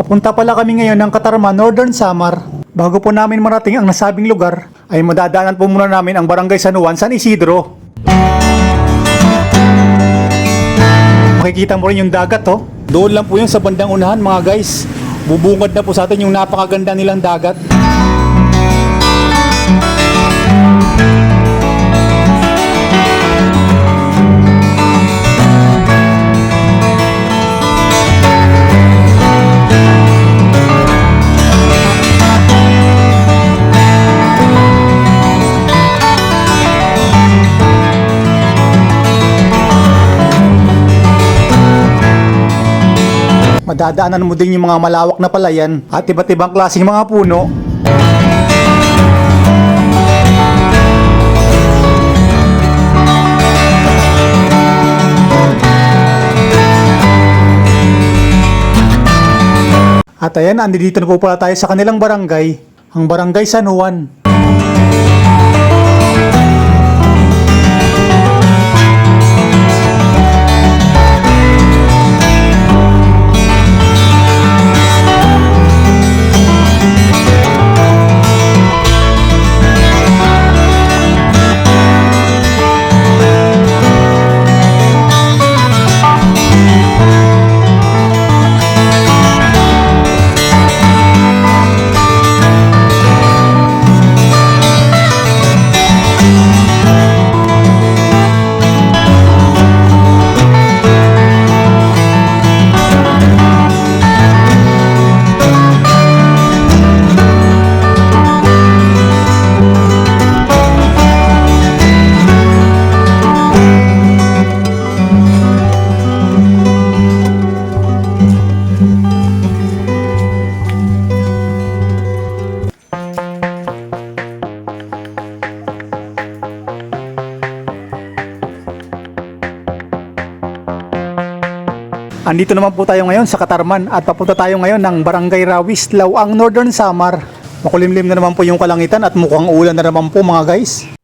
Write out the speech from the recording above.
Papunta pala kami ngayon ng Katarman, Northern Samar. Bago po namin marating ang nasabing lugar, ay madadaanan po muna namin ang Barangay San Juan, San Isidro. Makikita mo rin yung dagat, oh. Doon lang po yun sa bandang unahan, mga guys. Bubungad na po sa atin yung napakaganda nilang dagat. Madadaanan mo din yung mga malawak na palayan at iba't ibang klaseng mga puno. At ayan, andito na po pala tayo sa kanilang barangay, ang Barangay San Juan. Andito naman po tayo ngayon sa Katarman at papunta tayo ngayon ng Barangay Rawis, Lawang, Northern Samar. Makulimlim na naman po yung kalangitan at mukhang ulan na naman po, mga guys.